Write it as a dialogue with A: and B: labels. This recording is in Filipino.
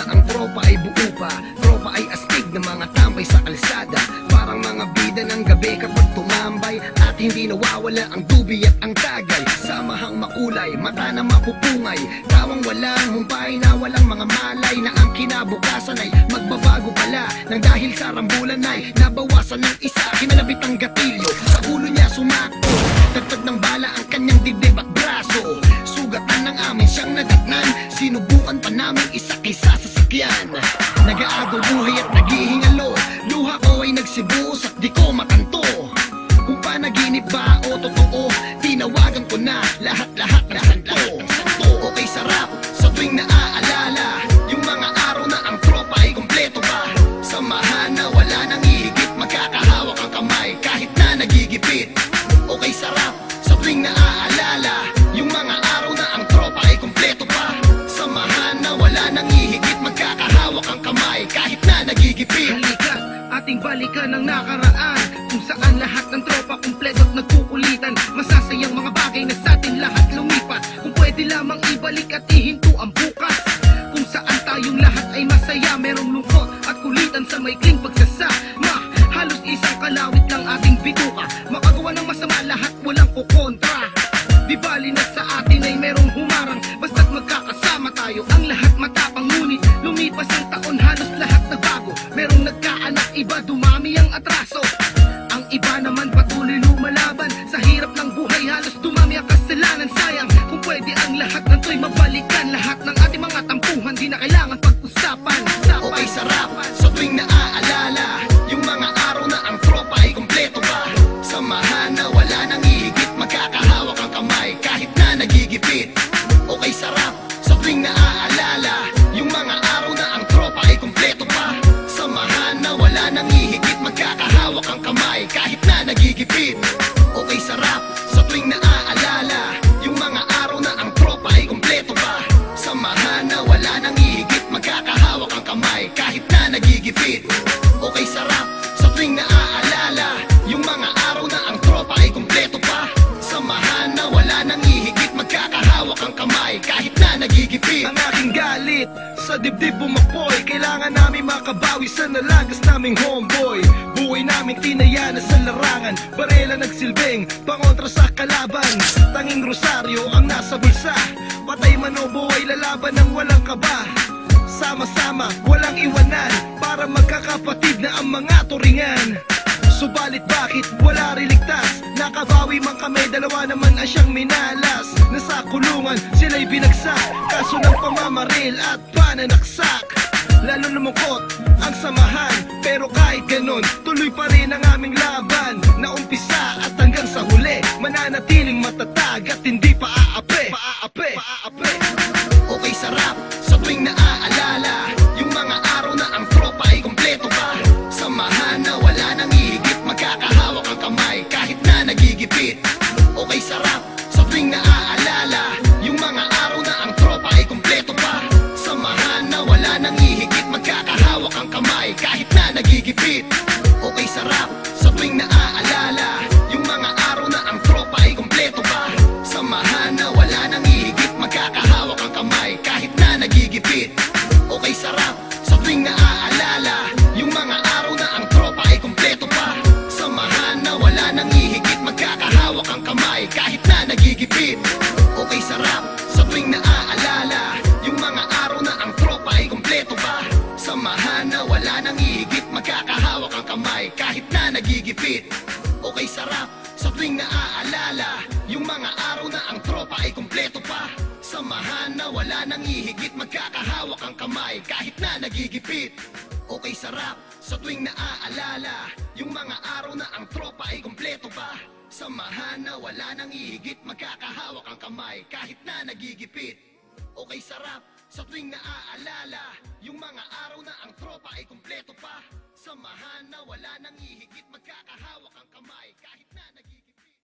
A: na ang tropa ay buo pa. Tropa ay astig na mga tambay sa kalsada, parang mga bida ng gabi kapag tumambay. At hindi nawawala ang dubi at ang tagay, samahang makulay, mata na mapupungay, tawang walang humpay na walang mga malay, na ang kinabukasan ay magbabago pala, nang dahil sa rambulan ay nabawasan ng isa. Kinalabit ang gatilyo, sa ulo niya sumakto, dagdag ng bala ang kanyang dibdib at braso. Sugatan ng amin siyang nadatnan, sinubukan pa namin isa-isa sa sakyan. Nag-aagaw buhay at naghihingalo, luha ko ay nagsibuos at di ko makanto. Kung panaginip ba o totoo, tinawagan ko na lahat-lahat ng santo. Okay, sarap sa tuwing naaalala yung mga araw na ang tropa ay kompleto pa. Samahan na wala nang ihigit, magkakahawak ang kamay kahit na nagigipit. Okay, sarap sa tuwing naaalala yung mga araw na ang tropa ay kompleto pa. Samahan na wala nang ihigit, magkakahawak ang kamay kahit na nagigipit.
B: Halika, ating balikan ang nakaraan, kung saan lahat ng tropa kumpleto at nagkukulitan. Masasayang mga bagay na sa atin lahat lumipas, kung pwede lamang ibalik at ihinto ang bukas. Kung saan tayong lahat ay masaya, merong lungkot at kulitan sa maikling pagsasama. Halos isang kalawit ng ating bituka, makagawa ng masama lahat walang kukontra. Di bali na sa atin ay merong humarang, basta't magkakasama tayo. Ang lahat matapang, ngunit lumipas ang taon, halos lahat nagbago. Merong nagkaanak, iba dumami ang atraso. Ang iba naman patuloy lumalaban, sa hirap ng buhay halos dumami ang kasalanan. Sayang kung pwede ang lahat ng to'y mabalikan, lahat ng ating mga tampuhan di na kailangan pag-usapan.
A: Okay, sarap sa tuwing naaalala yung mga araw na ang tropa ay kompleto pa. Samahan na wala nang ihigit, magkakahawak ang kamay kahit na nagigipit. Okay, sarap sa tuwing naaalala yung mga araw na ang tropa ay kompleto pa. Samahan na wala nang ihigit, magkakahawak ang kamay kahit na nagigipit. Okay, sarap sa tuwing naaalala yung mga araw na ang tropa ay kompleto pa. Samahan na wala nang ihigit, magkakahawak ang kamay kahit na nagigipit. Okay, sarap sa tuwing naaalala yung mga araw na ang tropa ay kompleto pa. Samahan na wala nang ihigit, magkakahawak ang kamay kahit na nagigipit.
B: Ang aking galit sa dibdib bumapoy, kailangan namin makabawi sa nalagas naming homeboy. Buhay namin tinaya na sa larangan, barela nagsilbing pangontra sa kalaban. Tanging rosaryo ang nasa bulsa, patay man o buhay lalaban ng walang kaba. Sama-sama, walang iwanan, para magkakapatid na ang mga turingan. Subalit bakit wala riligtas? Nakabawi man kami, dalawa naman ang siyang minalas. Nasa kulungan, sila'y binagsak, kaso ng pamamaril at pananaksak. Lalo lumungkot ang samahan, pero kahit ganon, tuloy pa rin ang aming laban. Naumpisa at hanggang sa huli, mananatiling matatag at hindi pa aape.
A: Okay, sarap sa tuwing naaalala yung mga araw na ang tropa ay kompleto pa. Samahan na wala nang ihigit, magkakahawak ang kamay kahit na nagigipit. Okay, sarap sa tuwing naaalala yung mga araw na ang tropa ay kompleto pa. Samahan na wala nang ihigit, magkakahawak ang kamay kahit na nagigipit. Okay, sarap sa tuwing naaalala yung mga araw na ang tropa ay kompleto pa. Samahan na wala nang ihigit, magkakahawak ang kamay kahit na nagigipit. Okay, sarap sa tuwing naaalala yung mga araw na ang tropa ay kompleto pa. Samahan na wala nang ihigit, magkakahawak ang kamay kahit na nagigipit. Okay, sarap sa tuwing naaalala yung mga araw na ang tropa ay kompleto pa. Samahan na wala nang ihigit, magkakahawak ang kamay kahit na nagigipit. Okay, sarap sa tuwing naaalala yung mga araw na ang tropa ay kompleto pa. Samahan na wala nang ihigit, magkakahawak ang kamay kahit na nagigipit. Okay, sarap sa tuwing naaalala yung mga araw na ang tropa ay kompleto pa. Samahan na wala nang ihigit, magkakahawak ang kamay kahit na nagigipit. Okay, sarap sa tuwing naaalala yung mga araw na ang tropa ay kompleto pa. Samahan na wala nang ihigit, magkakahawak ang kamay kahit na nagigipit.